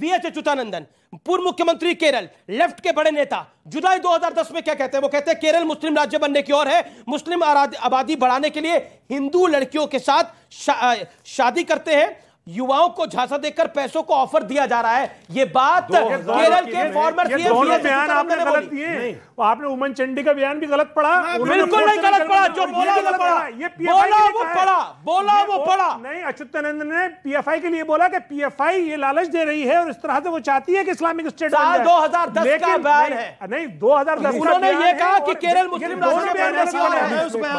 VH Achuthanandan, पूर्व मुख्यमंत्री Kerala, left के बड़े नेता, जुलाई 2010 में क्या कहते हैं? वो कहते हैं केरल मुस्लिम राज्य बनने की ओर है, मुस्लिम आबादी बढ़ाने के लिए हिंदू लड़कियों के साथ शादी करते हैं, युवाओं को झांसा देकर पैसों को ऑफर दिया जा रहा है। ये बात केरल के फॉर्मर सीएम बयान आपने गलत दिए। आपने उमन चंडी का बयान भी गलत पढ़ा। बिल्कुल नहीं गलत पढ़ा, जो बोला वो पढ़ा, बोला वो पढ़ा। नहीं, अच्युतानंदन ने पीएफआई के लिए बोला कि पीएफआई ये लालच दे रही है और इस तरह से वो चाहती है कि इस्लामिक स्टेट बन जाए। 2010 का बयान है। नहीं, 2010 उन्होंने ये कहा कि केरल मुस्लिम राज्य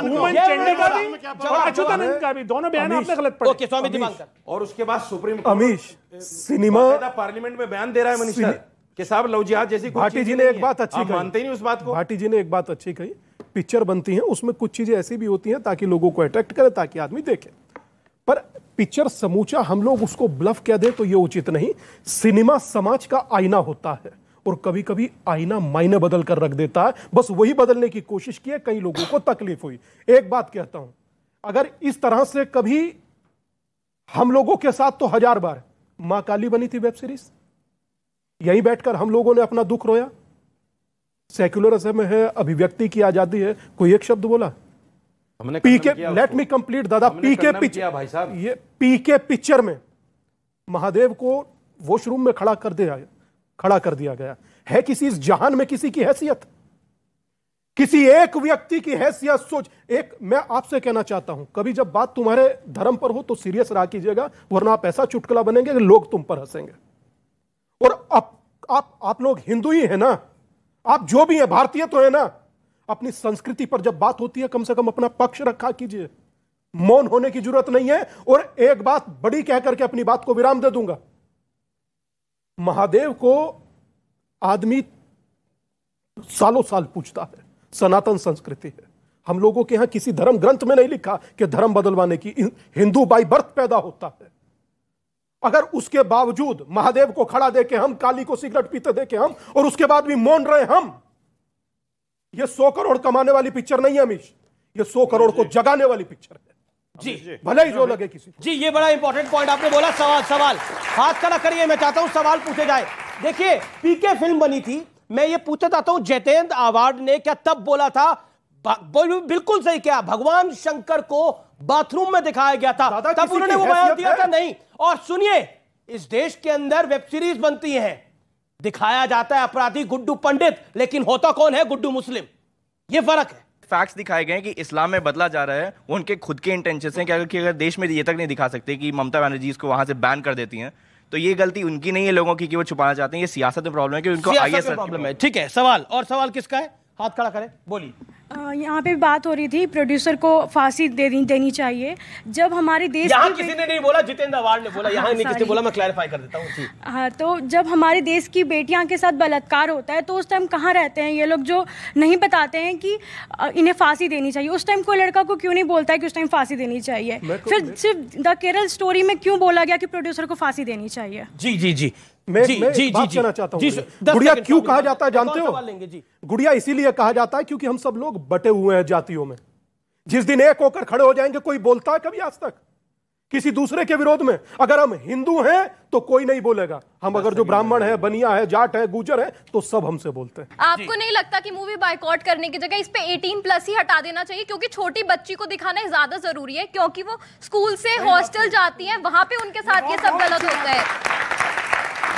उमन चंडी का भी और अच्युतानंदन का भी, दोनों बयान आपने गलत पढ़े। ओके, स्वामी दिवाकर। और उसके बाद सुप्रीम अमीश सिनेमा पार्लियामेंट में बयान दे रहा है मनीषा कि साहब लव जिहाद जैसी भाटी जी ने एक बात अच्छी कही, मानते ही नहीं उस बात को। भाटी जी ने एक बात अच्छी कही, पिक्चर बनती है उसमें कुछ चीजें ऐसी भी होती हैं ताकि लोगों को अट्रैक्ट करे, ताकि आदमी देखे, पर पिक्चर समूचा हम लोग उसको ब्लफ कह दें तो ये उचित नहीं। सिनेमा समाज का आईना होता है और कभी कभी आईना मायने बदल कर रख देता है। बस वही बदलने की कोशिश की है, कई लोगों को तकलीफ हुई। एक बात कहता हूं, अगर इस तरह से कभी हम लोगों के साथ तो 1000 बार मां काली बनी थी वेब सीरीज, यहीं बैठकर हम लोगों ने अपना दुख रोया। सेक्युलरिज्म है, अभिव्यक्ति की आजादी है, कोई एक शब्द बोला? हमने पीके, लेट मी कंप्लीट दादा, पीके पिक्चर, भाई साहब, ये पीके पिक्चर में महादेव को वॉशरूम में खड़ा कर दिया गया है। किसी इस जहान में किसी की हैसियत, किसी एक व्यक्ति की हैसियत सोच। एक मैं आपसे कहना चाहता हूं, कभी जब बात तुम्हारे धर्म पर हो तो सीरियस रहा कीजिएगा, वरना आप ऐसा चुटकुला बनेंगे कि लोग तुम पर हंसेंगे। और आप लोग हिंदू ही है ना, आप जो भी है भारतीय तो है ना। अपनी संस्कृति पर जब बात होती है कम से कम अपना पक्ष रखा कीजिए, मौन होने की जरूरत नहीं है। और एक बात बड़ी कह करके अपनी बात को विराम दे दूंगा, महादेव को आदमी सालों साल पूछता है, सनातन संस्कृति है। हम लोगों के यहां किसी धर्म ग्रंथ में नहीं लिखा कि धर्म बदलवाने की, हिंदू बाई बर्थ पैदा होता है। अगर उसके बावजूद महादेव को खड़ा देके हम, काली को सिगरेट पीते देके हम, और उसके बाद भी मौन रहे हम, यह 100 करोड़ कमाने वाली पिक्चर नहीं है अमीश, यह 100 करोड़ को जगाने वाली पिक्चर है जी, भले ही जो लगे किसी जी। ये बड़ा इंपॉर्टेंट पॉइंट आपने बोला। सवाल हाथ खड़ा करिए, मैं चाहता हूं सवाल पूछे जाए। देखिए, पीके फिल्म बनी थी, मैं ये पूछना चाहता हूं, जितेंद्र आवाड ने क्या तब बोला था? बिल्कुल सही क्या, भगवान शंकर को बाथरूम में दिखाया गया था, तब उन्होंने वो बयान दिया था? नहीं। और सुनिए, इस देश के अंदर वेब सीरीज बनती है, दिखाया जाता है अपराधी गुड्डू पंडित, लेकिन होता कौन है? गुड्डू मुस्लिम। ये फर्क है। फैक्ट्स दिखाए गए हैं कि इस्लाम में बदला जा रहा है, वो उनके खुद के इंटेंशन हैं कि अगर देश में ये तक नहीं दिखा सकते कि ममता बनर्जी इसको वहां से बैन कर देती हैं, तो ये गलती उनकी नहीं है लोगों की कि वो छुपाना चाहते हैं। ये सियासत में प्रॉब्लम है कि उनको आईएस प्रॉब्लम है। ठीक है, सवाल किसका है? हाथ खड़ा करें, बोलिए। यहाँ पे बात हो रही थी प्रोड्यूसर को फांसी देनी चाहिए। जब हमारे देश यहाँ किसी ने नहीं बोला, जितेंद्र आवाड ने बोला। यहाँ नहीं किसी बोला, मैं क्लैरिफाई कर देता हूँ। हाँ, तो जब हमारे देश की बेटियां के साथ बलात्कार होता है तो उस टाइम कहाँ रहते हैं ये लोग जो नहीं बताते हैं कि इन्हें फांसी देनी चाहिए? उस टाइम कोई लड़का को क्यों नहीं बोलता है कि उस टाइम फांसी देनी चाहिए? फिर सिर्फ द केरल स्टोरी में क्यों बोला गया कि प्रोड्यूसर को फांसी देनी चाहिए? जी मैं कहना चाहता हूं, गुड़िया क्यों कहा जाता है जानते हो? गुड़िया इसीलिए कहा जाता है क्योंकि हम सब लोग बटे हुए हैं जातियों में। जिस दिन एक होकर खड़े हो जाएंगे, कोई बोलता है कभी आज तक किसी दूसरे के विरोध में? अगर हम हिंदू हैं तो कोई नहीं बोलेगा, हम अगर जो ब्राह्मण है, बनिया है, जाट है, गुजर है, तो सब हमसे बोलते हैं। आपको नहीं लगता कि मूवी बायकॉट करने की जगह इस पे 18+ ही हटा देना चाहिए? क्योंकि छोटी बच्ची को दिखाना ज्यादा जरूरी है, क्योंकि वो स्कूल से हॉस्टल जाती है, वहां पे उनके साथ ये सब गलत होता है।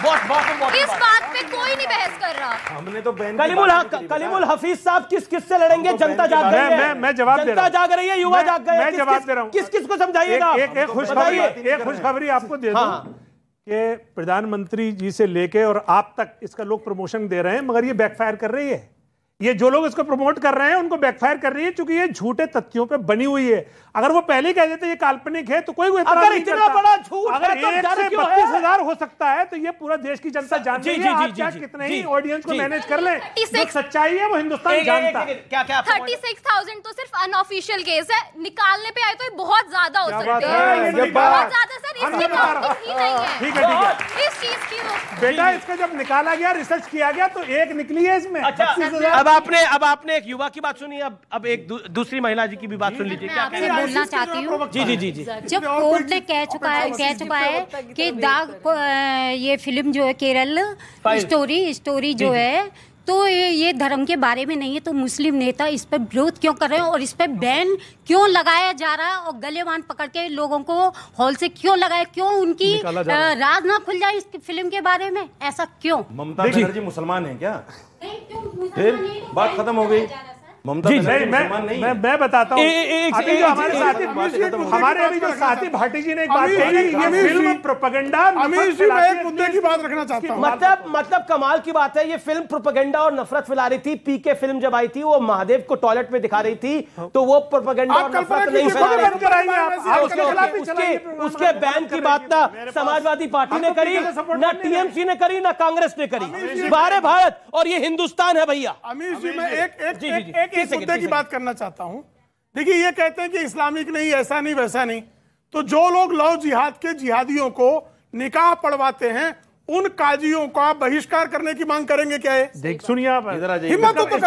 इस बात पे कोई नहीं बहस कर रहा। हमने तो कलीमुल हफीज साहब किस से लड़ेंगे? जनता जाग गई है। मैं जवाब दे रहा हूं। जनता जाग रही है, युवा जाग गए। मैं जवाब दे रहा हूं। किस को समझाइएगा? एक खुशखबरी आपको दे दूं कि प्रधानमंत्री जी से लेके और आप तक इसका लोग प्रमोशन दे रहे हैं, मगर ये बैकफायर कर रही है। ये जो लोग इसको प्रमोट कर रहे हैं उनको बैकफायर कर रही है, क्योंकि ये झूठे तथ्यों पे बनी हुई है। अगर वो पहले ही कह देते ये काल्पनिक है तो कोई अगर इतना बड़ा झूठ है, अगर 1 से 32,000 हो सकता है तो ये पूरा देश की जनता जानती है। आप चाहे कितने ही ऑडियंस को मैनेज कर ले, जो सच्चाई है वो हिंदुस्तान जानता है। 36,000 तो सिर्फ अनऑफिशियल केस है, निकालने पे आए तो ये बहुत ज्यादा हो सकते हैं। बहुत ज्यादा सर, इसकी बात ही नहीं है। ठीक है इस चीज की बेटा इसका जब निकाला गया, रिसर्च किया गया तो एक निकली है इसमें। अच्छा, अब आपने एक युवा की बात सुनी, अब एक दूसरी महिला जी की भी बात सुन लीजिए। क्या आपसे बोलना चाहती हूँ, जी। जब कोर्ट ने कह चुका है कि दाग ये फिल्म जो है केरल स्टोरी जो है, तो ये धर्म के बारे में नहीं है, तो मुस्लिम नेता इस पर विरोध क्यों कर रहे हैं और इस पर बैन क्यों लगाया जा रहा है और गले बांध पकड़ के लोगों को हॉल से क्यों लगाया, क्यों उनकी राज ना खुल जाए इस फिल्म के बारे में, ऐसा क्यों? ममता बनर्जी मुसलमान है क्या? फिर बात खत्म हो गई। ममता मैं बताता हूँ, अभी जो हमारे अभी जो साथी भाटी जी ने एक बात कही, ये फिल्म प्रोपेगेंडा। अमीश जी, मैं एक मुद्दे की बात रखना चाहता हूँ। मतलब कमाल की बात है, ये फिल्म प्रोपेगेंडा और नफरत फैला रही थी। पीके फिल्म जब आई थी, वो महादेव को टॉयलेट में दिखा रही थी, तो वो प्रोपेगेंडा और नफरत नहीं फैला रही थी। उसके बैन की बात ना समाजवादी पार्टी ने करी, ना टीएमसी ने करी, ना कांग्रेस ने करी। बाहर भारत और ये हिंदुस्तान है भैया। अमीश जी, मैं एक मुद्दे की बात करना चाहता हूं। देखिए, ये कहते हैं कि इस्लामिक नहीं, ऐसा नहीं, वैसा नहीं, तो जो लोग लव जिहाद के जिहादियों को निकाह पढ़वाते हैं, उन काजियों का बहिष्कार करने की मांग करेंगे क्या है? देख सुनिए, आप हिम्मत तो करें,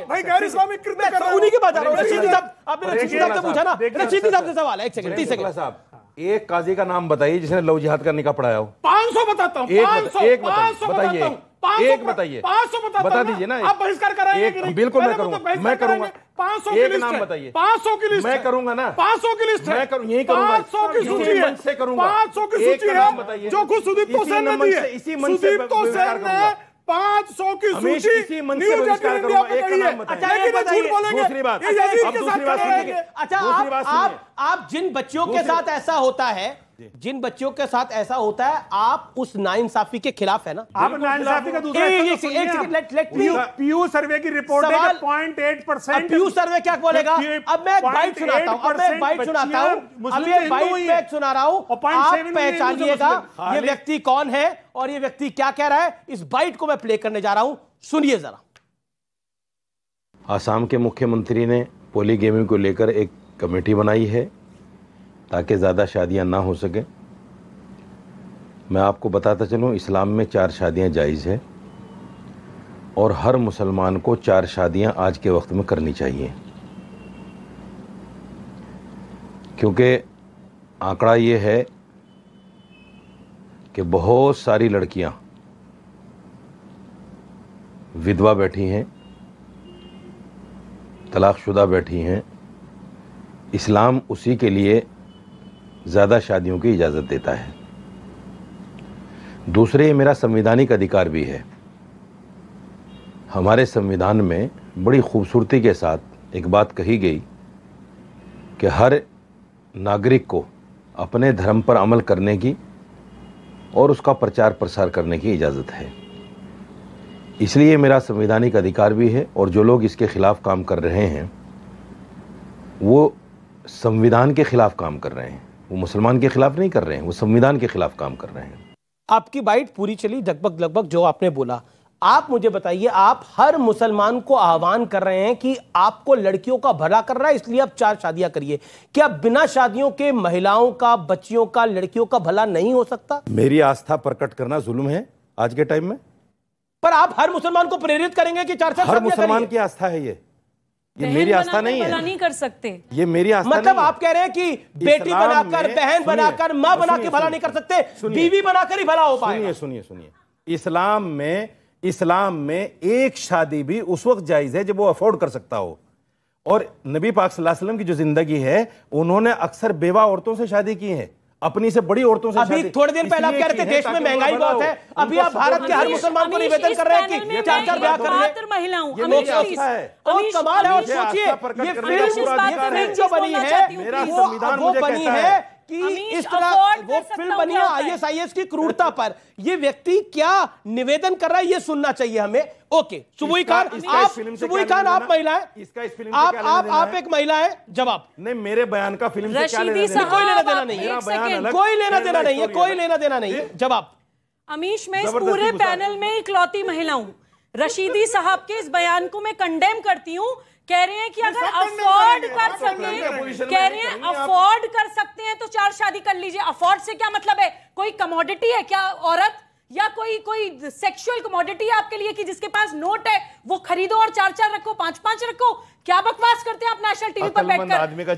भाई गैर इस्लामिक कृत्य कर रहे हैं, उन्हीं की बात कर रहा हूं। रशीदी साहब, आपने रशीदी साहब से पूछा ना, रशीदी साहब से सवाल है। 1 सेकंड, 30 सेकंड साहब, एक काजी का नाम बताइए जिसने लव जिहाद का निकाह पढ़ाया हो। 500 बताता हूँ, 500 बताइए, एक बताइए, 500 बता दीजिए ना। आप बहिष्कार कराएंगे कि नहीं? बिल्कुल मैं करूंगा, मैं करूंगा। 500 की लिस्ट नाम है, बताइए। 500 की लिस्ट मैं करूंगा ना, 500 की लिस्ट है, मैं करूं, यही करूंगा। 500 की सूची है, 500 की सूची है, जो खुद सुदीप सेन ने दी है। सुदीप सेन ने 500 की सूची इसी मन से बहिष्कार करूंगा। एक का नाम बताइए। दूसरी बात, अच्छा, आप जिन बच्चियों के साथ ऐसा होता है, जिन बच्चियों के साथ ऐसा होता है, आप उस नाइंसाफी के खिलाफ है ना? आप नाइंसाफी का दूसरा पीयू सर्वे की रिपोर्ट है 0.8%। पीयू सर्वे क्या बोलेगा? अब मैं एक बाइट सुनाता हूं, अभी एक बाइट सुना रहा हूं, आप पहचानिएगा ये व्यक्ति कौन है और ये व्यक्ति क्या कह रहा है। इस बाइट को मैं प्ले करने जा रहा हूं, सुनिए जरा। आसाम के मुख्यमंत्री ने पॉलीगेमी को लेकर एक कमेटी बनाई है ताकि ज़्यादा शादियां ना हो सके। मैं आपको बताता चलूं, इस्लाम में 4 शादियां जायज़ है और हर मुसलमान को 4 शादियां आज के वक्त में करनी चाहिए, क्योंकि आंकड़ा ये है कि बहुत सारी लड़कियां विधवा बैठी हैं, तलाकशुदा बैठी हैं। इस्लाम उसी के लिए ज़्यादा शादियों की इजाज़त देता है। दूसरे, ये मेरा संवैधानिक अधिकार भी है। हमारे संविधान में बड़ी खूबसूरती के साथ एक बात कही गई कि हर नागरिक को अपने धर्म पर अमल करने की और उसका प्रचार प्रसार करने की इजाज़त है। इसलिए मेरा संवैधानिक अधिकार भी है, और जो लोग इसके खिलाफ काम कर रहे हैं वो संविधान के खिलाफ काम कर रहे हैं, वो मुसलमान के खिलाफ नहीं कर रहे हैं, वो संविधान के खिलाफ काम कर रहे हैं। आपकी बाइट पूरी चली लगभग जो आपने बोला। आप मुझे बताइए, आप हर मुसलमान को आह्वान कर रहे हैं कि आपको लड़कियों का भला कर रहा है इसलिए आप 4 शादियां करिए। क्या बिना शादियों के महिलाओं का, बच्चियों का, लड़कियों का भला नहीं हो सकता? मेरी आस्था प्रकट करना जुल्म है आज के टाइम में? पर आप हर मुसलमान को प्रेरित करेंगे कि 4 हर मुसलमान की आस्था है ये मेरी आस्था नहीं है। नहीं कर सकते, ये मेरी आस्था मतलब आप कह रहे हैं कि बेटी बनाकर, बहन बनाकर, मां बना के भला नहीं कर सकते, बीवी बनाकर ही भला हो पाएगा। सुनिए, इस्लाम में एक शादी भी उस वक्त जायज है जब वो अफोर्ड कर सकता हो। और नबी पाक सल्लल्लाहु अलैहि वसल्लम की जो जिंदगी है, उन्होंने अक्सर बेवा औरतों से शादी की है, अपनी से बड़ी औरतों से। अभी थोड़े दिन पहले आप कह रहे थे देश में महंगाई बहुत है, अभी आप भारत के हर मुसलमान को निवेदन कर रहे हैं कि 4 ब्याह कर ले महिलाओं। और कमाल है। और सोचिए, ये फिल्म जो बनी है वो बनी है कि इस तरह वो फिल्म बनी है ISIS की क्रूरता पर। ये व्यक्ति क्या निवेदन कर रहा है ये सुनना चाहिए हमें। ओके, सुबुई खान, आप महिला हैं, आप एक महिला है, जवाब नहीं। मेरे बयान का फिल्म से क्या लेना देना? कोई लेना देना नहीं है, कोई लेना देना नहीं है, कोई लेना देना नहीं है। जवाब। अमीश, मैं इस पूरे पैनल में इकलौती महिला हूं। रशीदी साहब के इस बयान को मैं कंडेम करती हूं कह रहे हैं कि अगर अफोर्ड कर सके, कह रहे हैं अफोर्ड कर सकते हैं तो 4 शादी कर लीजिए। अफोर्ड से क्या मतलब है? कोई कमोडिटी है क्या औरत, या कोई सेक्सुअल कमोडिटी है आपके लिए कि जिसके पास नोट है वो खरीदो और 4-4 रखो, 5-5 रखो? क्या बकवास करते हैं आप नेशनल टीवी पर बैठकर?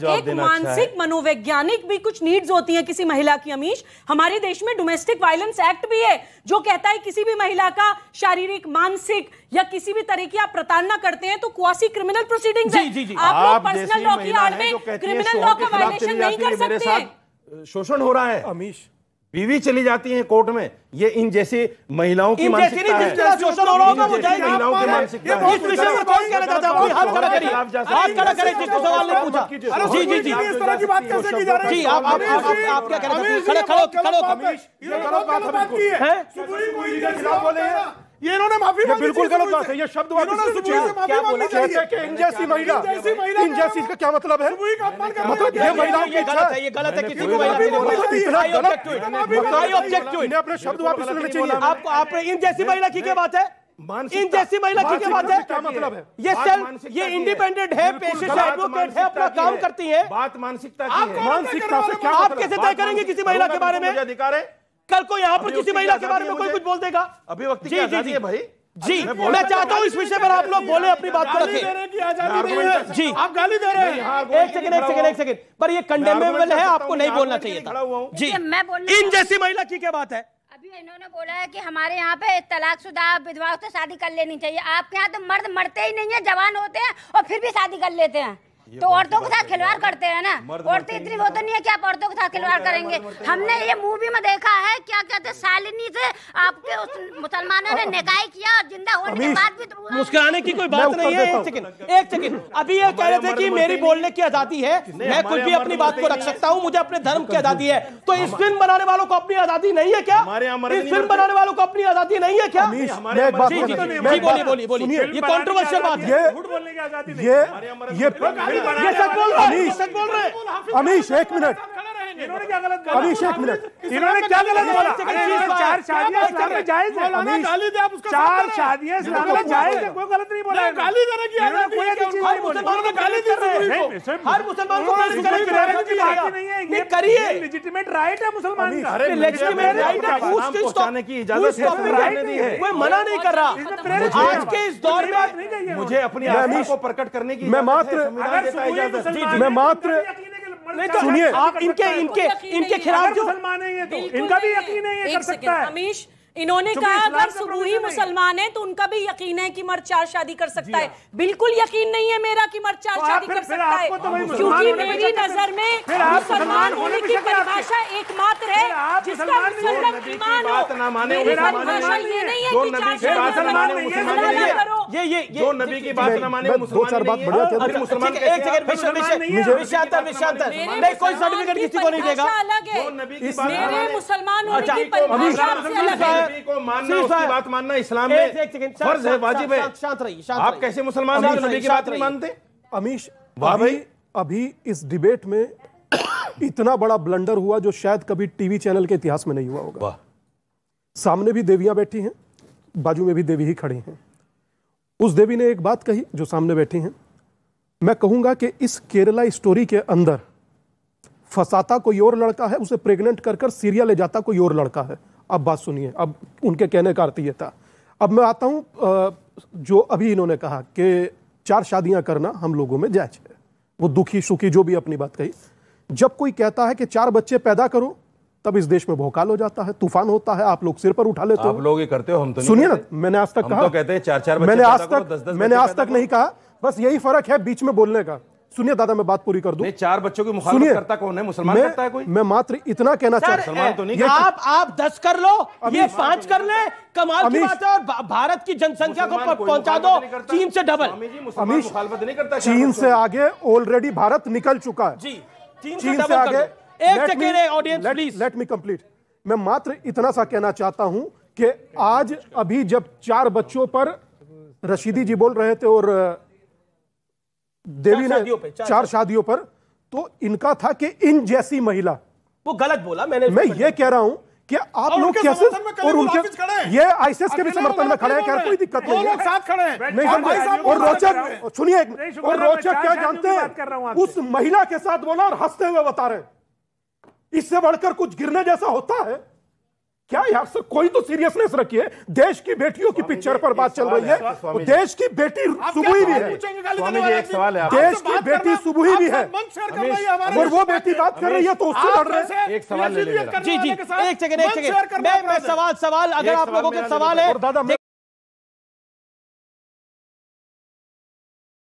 एक मानसिक मनोवैज्ञानिक भी कुछ नीड्स होती हैं किसी महिला की। अमीश, हमारे देश में डोमेस्टिक वायलेंस एक्ट भी है जो कहता है किसी भी महिला का शारीरिक, मानसिक या किसी भी तरह की आप प्रताड़ना करते हैं तो क्वासी क्रिमिनल प्रोसीडिंग्स है। आप लोग पर्सनल लॉ की आड़ में क्रिमिनल लॉ का वायलेशन नहीं कर सकते हैं। शोषण हो रहा है। अमीश, बीवी चली जाती है कोर्ट में, ये इन जैसी महिलाओं की मानसिकता है। शोषण हो रहा होगा वो जाएगी। महिलाओं की मानसिकता है। इस विषय में कौन कहना चाहता है? हाथ खड़ा करिए, हाथ खड़ा करिए जिसको सवाल ने पूछा। जी जी जी, इस तरह की बात कैसे की जा रही है? जी आप क्या कहना चाहते हैं? खड़े खड़ो ये गलत बात है। सुप्रीम कोर्ट के खिलाफ बोले हैं, ये इन्होंने माफी मांगी। बिल्कुल गलत बात है। ये शब्द क्या बोला? इन जैसी महिला, इन जैसी, इसका क्या मतलब है? मतलब ये महिलाओं की इच्छा है। ये गलत है। किसी को इन्हें अपने शब्द वापस लेने चाहिए। आपको आप इन जैसी महिला की क्या बात है? इन जैसी महिला की क्या बात है? क्या मतलब है? ये सेल्फ, ये इंडिपेंडेंट है, पेशे से एडवोकेट है, अपना काम करती है। बात मानसिकता की है। मानसिकता से क्या आप कैसे तय करेंगे किसी महिला के बारे में? अधिकार है। कल को यहाँ पर किसी महिला के बारे में कोई कुछ बोल देगा? अभिव्यक्ति की आजादी है भाई। जी, मैं चाहता हूँ इस विषय पर आप लोग बोले, अपनी बात को रखें। जी, आप गाली दे रहे हैं। एक सेकंड, पर ये कंडेमेबल है, आपको नहीं बोलना चाहिए था। जी, इन जैसी महिला की क्या बात है? अभी इन्होंने बोला है कि हमारे यहाँ पे तलाकशुदा विधवाओं से शादी कर लेनी चाहिए। आपके यहाँ तो मर्द मरते ही नहीं है, जवान होते हैं और फिर भी शादी कर लेते हैं। तो औरतों के साथ खिलवाड़ करते हैं ना। औरतें इतनी वो तो नहीं है कि आप औरतों के साथ खिलवाड़ करेंगे। हमने ये मूवी में देखा है, क्या कहते हैं, शालिनी से आपके उस मुसलमानों ने निकाह किया और जिंदा होने के बाद भी मुस्कुराने की कोई बात नहीं है। एक सेकंड, अभी ये कह रहे थे कि मेरी बोलने की आजादी है, मैं कुछ भी अपनी बात को रख सकता हूँ, मुझे अपने धर्म की आजादी है। तो इस फिल्म बनाने वालों को अपनी आजादी नहीं है क्या? इस फिल्म बनाने वालों को अपनी आजादी नहीं है क्या? बोलिए, ये कॉन्ट्रोवर्शियल बात है। ये सच बोल रहे हैं। अमीश, एक मिनट। इन्होंने क्या गलत बोला? अमीश, एक मिनट। इन्होंने क्या गलत बोला? 4 शादियां इस्लाम में जायज है। गाली दे आप उसका। 4 शादियां इस्लाम में जायज है, कोई गलत नहीं बोला। गाली देने की आजादी है। हर मुसलमान को गाली दे रहे हैं। हर मुसलमान को नहीं करिए। लेजिटिमेट राइट है मुसलमान का। लेजिटिमेट राइट है, पहुंचाने की इजाजत है। कोई मना नहीं कर रहा। आज के इस दौर में मुझे अपनी आस्था को प्रकट करने की मैं मात्र सुनिए, आप इनके खिलाफ जो मुसलमान है, ये तो इनका भी यकीन है, ये कर सकता है। अमीश, इन्होंने कहा अगर सुबूही मुसलमान है तो उनका भी यकीन है कि मर्द 4 शादी कर सकता है। बिल्कुल यकीन नहीं है मेरा कि मर्द 4 शादी कर सकता है, क्योंकि मेरी नजर में मुसलमान होने की परिभाषा एकमात्र है जिसका मुसलमान ईमान हो। मेरी परिभाषा ये नहीं है कि 4 शादी करो। जो नबी की बात न माने वो मुसलमान नहीं है। मुसलमान नहीं, कोई सर्टिफिकेट किसी को नहीं देगा। अलग है, मेरे मुसलमान होने की परिभाषा अलग है। नबी को मानना, उसकी बात मानना इस्लाम में फर्ज है, वाजिब है। शांत रहिए। आप कैसे मुसलमान हैं, नबी की बात नहीं मानते? अमीश, अभी इस डिबेट में इतना बड़ा ब्लंडर हुआ जो शायद कभी टीवी चैनल के इतिहास में नहीं हुआ होगा। सामने भी देवियां बैठी हैं, बाजू में भी देवी ही खड़ी हैं। उस देवी ने एक बात कही जो सामने बैठी हैं। मैं कहूंगा कि इस केरला स्टोरी के अंदर फंसाता कोई और लड़का है, उसे प्रेग्नेंट कर सीरिया ले जाता कोई और लड़का है। अब बात सुनिए, अब उनके कहने का अर्थ ये था। अब मैं आता हूं जो अभी इन्होंने कहा कि 4 शादियां करना हम लोगों में जायज है। वो दुखी सुखी जो भी अपनी बात कही। जब कोई कहता है कि 4 बच्चे पैदा करो, तब इस देश में भौकाल हो जाता है, तूफान होता है, आप लोग सिर पर उठा लेते हो। आप लोग ये करते हो, हम तो नहीं। सुनिए ना, मैंने आज तक कहा, तो कहते हैं 4-4 बच्चे मैंने आज तक नहीं कहा। बस यही फर्क है बीच में बोलने का। सुनिए दादा, मैं बात पूरी कर दूं। 4 बच्चों की मुखालफत करता कौन है? मुसलमान करता है कोई? मैं मात्र इतना कहना चाहता हूं, मुसलमान तो नहीं। आप 10 कर लो, ये 5 कर ले, कमाल की बात है। और भारत की जनसंख्या को पहुंचा दो चीन से डबल। अमीश, मुखालफत नहीं करता। चीन से आगे ऑलरेडी भारत निकल चुका है। जी, चीन से आगे। एक second audience please, let me complete. मैं मात्र इतना सा कहना चाहता हूं कि आज अभी जब 4 बच्चों पर रशीदी जी बोल रहे थे और देवी ने 4 शादियों पर, तो इनका था कि इन जैसी महिला। वो गलत बोला। मैं ये कह रहा हूं कि आप लोग कैसे और उनके ये आईसीएस के भी समर्थन में खड़े हैं, क्या कोई दिक्कत नहीं है, साथ खड़े हैं। नहीं समझे। और रोचक सुनिए, और रोचक क्या जानते हैं, उस महिला के साथ बोला और हंसते हुए बता रहे, इससे बढ़कर कुछ गिरने जैसा होता है क्या यार? सर कोई तो सीरियसनेस रखिए। देश की बेटियों की पिक्चर पर बात चल रही है, देश की बेटी सुबुही भी है, स्वामी जी एक सवाल है, देश की बेटी सुबुही भी है, और वो बेटी बात कर रही है तो उससे लड़ रहे हैं। एक सवाल ले लीजिए। जी जी, एक सेकंड, मैं सवाल अगर आप लोगों के सवाल है